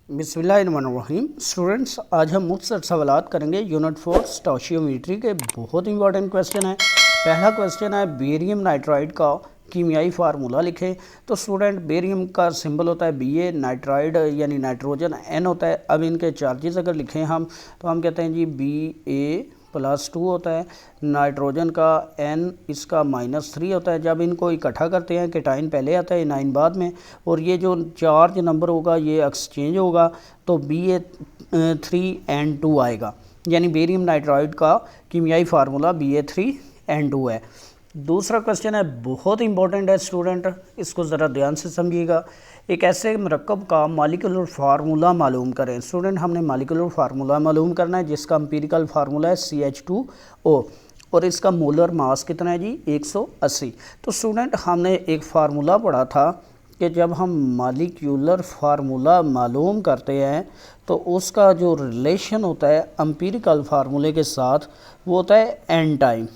बिस्मिल्लाहिर्रहमानिर्रहीम। स्टूडेंट्स, आज हम मुख्तसर सवालात करेंगे यूनिट 4 स्टोशियोमेट्री के। बहुत इंपॉर्टेंट क्वेश्चन है। पहला क्वेश्चन है बेरियम नाइट्राइड का कीमियाई फार्मूला लिखें। तो स्टूडेंट, बेरियम का सिंबल होता है Ba, नाइट्राइड यानी नाइट्रोजन N होता है। अब इनके चार्जेस अगर लिखें हम तो हम कहते हैं जी Ba+2 होता है, नाइट्रोजन का N इसका -3 होता है। जब इनको इकट्ठा करते हैं केटाइन पहले आता है एनाइन बाद में, और ये जो चार्ज नंबर होगा ये एक्सचेंज होगा तो Ba3N2 आएगा। यानी बेरियम नाइट्राइड का कीमियाई फार्मूला Ba3N2 है। दूसरा क्वेश्चन है, बहुत इंपॉर्टेंट है स्टूडेंट, इसको ज़रा ध्यान से समझिएगा। एक ऐसे मरकब का मॉलिक्यूलर फार्मूला मालूम करें। स्टूडेंट, हमने मॉलिक्यूलर फार्मूला मालूम करना है जिसका एम्पिरिकल फार्मूला है CH2O, और इसका मोलर मास कितना है जी 180। तो स्टूडेंट, हमने एक फार्मूला पढ़ा था कि जब हम मॉलिक्यूलर फार्मूला मालूम करते हैं तो उसका जो रिलेशन होता है एम्पिरिकल फार्मूले के साथ वो होता है एन टाइम,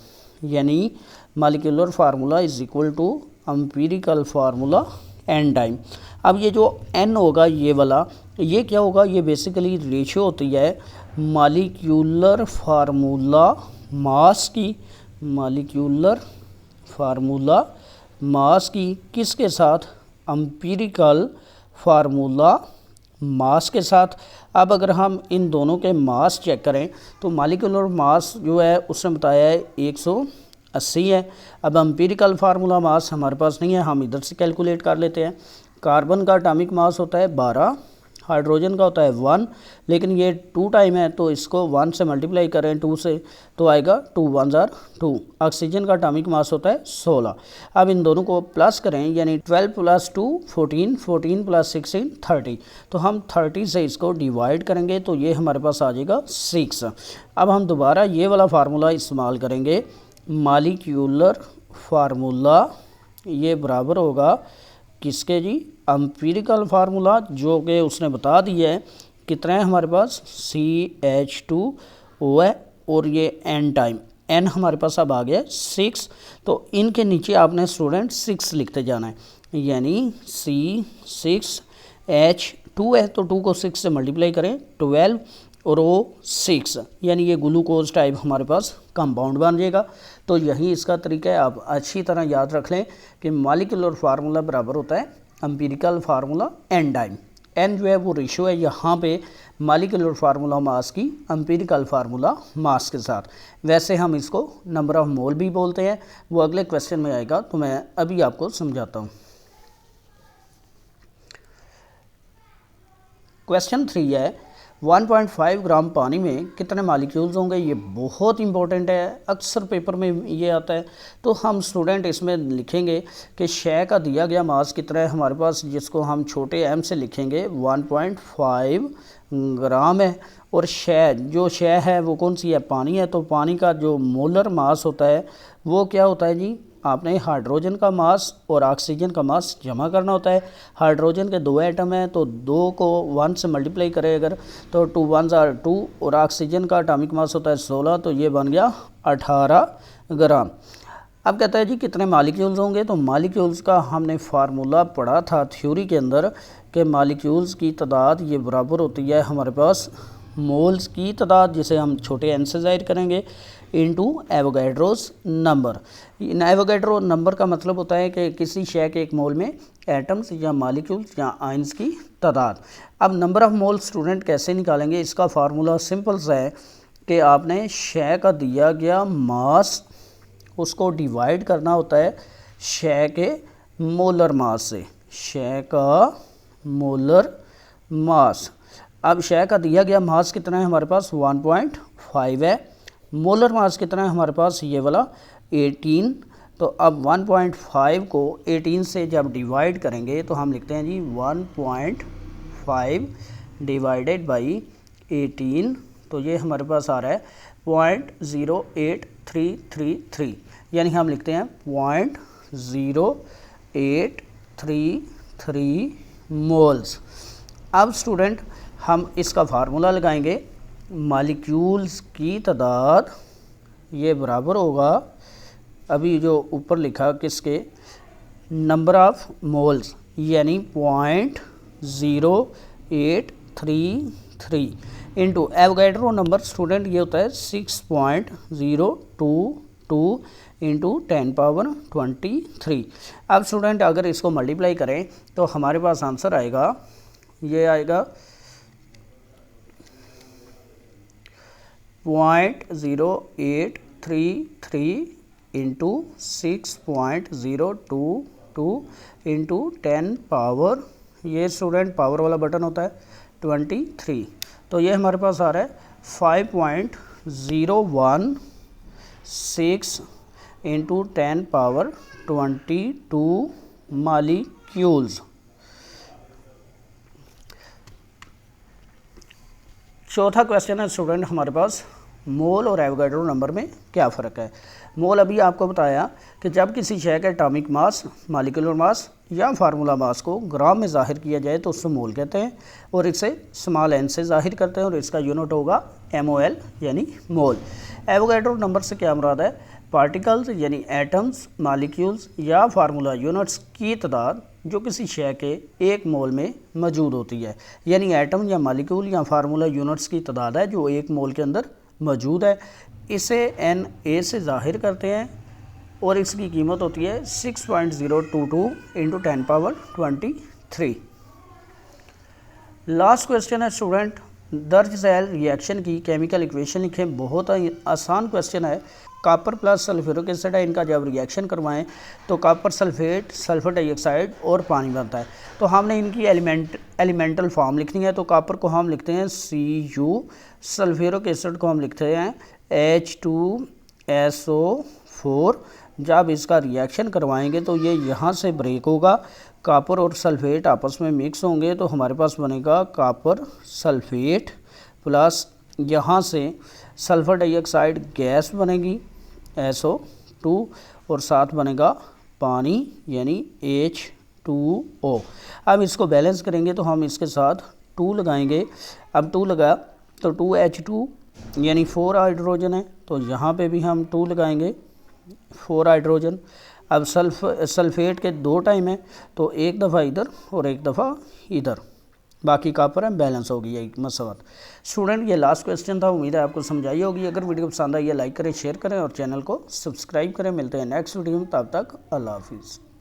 यानी molecular formula is equal to empirical formula N time. अब ये जो एन होगा ये वाला, ये क्या होगा, ये बेसिकली रेशियो होती है मॉलिक्यूलर फार्मूला मास की, मॉलिक्यूलर फार्मूला मास की किसके साथ, एम्पिरिकल फार्मूला मास के साथ। अब अगर हम इन दोनों के मास चेक करें तो मॉलिक्यूलर मास जो है उसने बताया है 180 है। अब एम्पिरिकल फार्मूला मास हमारे पास नहीं है, हम इधर से कैलकुलेट कर लेते हैं। कार्बन का एटॉमिक मास होता है 12, हाइड्रोजन का होता है 1, लेकिन ये 2 टाइम है तो इसको 1 से मल्टीप्लाई करें 2 से तो आएगा 2 1 जार 2। ऑक्सीजन का एटॉमिक मास होता है 16। अब इन दोनों को प्लस करें यानी 12 + 2 14, 14 + 16 30। तो हम 30 से इसको डिवाइड करेंगे तो ये हमारे पास आ जाएगा 6। अब हम दोबारा ये वाला फार्मूला इस्तेमाल करेंगे, मॉलिक्यूलर फार्मूला, ये बराबर होगा किसके जी, एम्पिरिकल फार्मूला जो कि उसने बता दिया है कितना है हमारे पास CH2O है, और ये एन टाइम एन हमारे पास अब आ गया 6। तो इनके नीचे आपने स्टूडेंट 6 लिखते जाना है, यानी C6H2 है तो 2 को 6 से मल्टीप्लाई करें 12 और वो 6, यानी ये ग्लूकोज टाइप हमारे पास कंपाउंड बन जाएगा। तो यही इसका तरीका है, आप अच्छी तरह याद रख लें कि मॉलिक्यूलर फार्मूला बराबर होता है empirical formula N time. N जो है वो रेशियो है यहाँ पे मॉलिक्यूलर फार्मूला मास की एम्पिरिकल फार्मूला मास के साथ। वैसे हम इसको नंबर ऑफ मोल भी बोलते हैं, वो अगले क्वेश्चन में आएगा तो मैं अभी आपको समझाता हूँ। क्वेश्चन 3 है, 1.5 ग्राम पानी में कितने मॉलिक्यूल्स होंगे। ये बहुत इंपॉर्टेंट है, अक्सर पेपर में ये आता है। तो हम स्टूडेंट इसमें लिखेंगे कि शय का दिया गया मास कितना है हमारे पास, जिसको हम छोटे m से लिखेंगे 1.5 ग्राम है। और शय जो शय है वो कौन सी है, पानी है। तो पानी का जो मोलर मास होता है वो क्या होता है जी, आपने हाइड्रोजन का मास और ऑक्सीजन का मास जमा करना होता है। हाइड्रोजन के 2 एटम हैं तो 2 को 1 से मल्टीप्लाई करें अगर तो 2 1 जार 2, और ऑक्सीजन का एटॉमिक मास होता है 16, तो ये बन गया 18 ग्राम। अब कहता है जी कितने मॉलिक्यूल्स होंगे। तो मॉलिक्यूल्स का हमने फार्मूला पढ़ा था थ्योरी के अंदर कि मॉलिक्यूल्स की तादाद ये बराबर होती है हमारे पास मोल्स की तादाद, जिसे हम छोटे n से ज़ाहिर करेंगे, into Avogadro's number. Avogadro number का मतलब होता है कि किसी शय के एक मोल में एटम्स या मॉलिक्यूल्स या आयंस की तादाद। अब नंबर ऑफ मोल स्टूडेंट कैसे निकालेंगे, इसका फार्मूला सिंपल सा है कि आपने शय का दिया गया मास उसको डिवाइड करना होता है शय के मोलर मास से, शय का मोलर मास। अब शय का दिया गया मास कितना है हमारे पास 1.5 है, मोलर मास कितना है हमारे पास ये वाला 18। तो अब 1.5 को 18 से जब डिवाइड करेंगे तो हम लिखते हैं जी 1.5 डिवाइडेड बाई 18, तो ये हमारे पास आ रहा है 0.0833, यानी हम लिखते हैं 0.0833 मोल्स। अब स्टूडेंट हम इसका फार्मूला लगाएंगे, मॉलिक्यूल्स की तादाद ये बराबर होगा, अभी जो ऊपर लिखा किसके, नंबर ऑफ मोल्स, यानी 0.08 6.33 इंटू एवोगैड्रो नंबर स्टूडेंट ये होता है 6.022 इंटू 10⁻23। अब स्टूडेंट अगर इसको मल्टीप्लाई करें तो हमारे पास आंसर आएगा, ये आएगा 0.0833 इंटू 6.022 इंटू 10 ये स्टूडेंट पावर वाला बटन होता है 23, तो ये हमारे पास आ रहा है 5.016 इंटू 10⁻22 मालिक्यूल्स। चौथा क्वेश्चन है स्टूडेंट हमारे पास, मोल और एवोगैड्रो नंबर में क्या फ़र्क है। मोल अभी आपको बताया कि जब किसी शय का एटॉमिक मास, मॉलिक्यूलर मास या फार्मूला मास को ग्राम में ज़ाहिर किया जाए तो उसको मोल कहते हैं, और इसे स्मॉल एन से ज़ाहिर करते हैं और इसका यूनिट होगा MOL यानी मोल। एवोगैड्रो नंबर से क्या मुराद है, पार्टिकल्स यानी एटम्स, मॉलिक्यूल्स या फार्मूला यूनिट्स की तादाद जो किसी शय के एक मोल में मौजूद होती है, यानी एटम या मॉलिक्यूल या फार्मूला यूनिट्स की तादाद है जो एक मोल के अंदर मौजूद है। इसे Na से ज़ाहिर करते हैं और इसकी कीमत होती है 6.022 इंटू 10⁻23। लास्ट क्वेश्चन है स्टूडेंट, दर्ज झैल रिएक्शन की केमिकल इक्वेशन लिखें। बहुत आसान क्वेश्चन है। कॉपर प्लस सल्फ्यूरिक एसिड है, इनका जब रिएक्शन करवाएं तो कॉपर सल्फेट, सल्फर डाइऑक्साइड और पानी बनता है। तो हमने इनकी एलिमेंटल फॉर्म लिखनी है, तो कॉपर को हम लिखते हैं Cu, सल्फ्यूरिक एसिड को हम लिखते हैं H2SO4। जब इसका रिएक्शन करवाएंगे तो ये यहाँ से ब्रेक होगा, कॉपर और सल्फेट आपस में मिक्स होंगे तो हमारे पास बनेगा कॉपर सल्फेट प्लस यहाँ से सल्फर डाइऑक्साइड गैस बनेगी SO2 और साथ बनेगा पानी यानी H2O। अब इसको बैलेंस करेंगे तो हम इसके साथ 2 लगाएंगे। अब 2 लगा तो 2H2 यानी 4 हाइड्रोजन है, तो यहाँ पे भी हम 2 लगाएंगे 4 हाइड्रोजन। अब सल्फेट के 2 टाइम है तो एक दफ़ा इधर और एक दफ़ा इधर, बाकी कॉपर है, बैलेंस होगी एक मसवत। स्टूडेंट ये लास्ट क्वेश्चन था, उम्मीद है आपको समझ आई होगी। अगर वीडियो पसंद आई है लाइक करें, शेयर करें और चैनल को सब्सक्राइब करें। मिलते हैं नेक्स्ट वीडियो में, तब तक अल्लाह हाफिज़।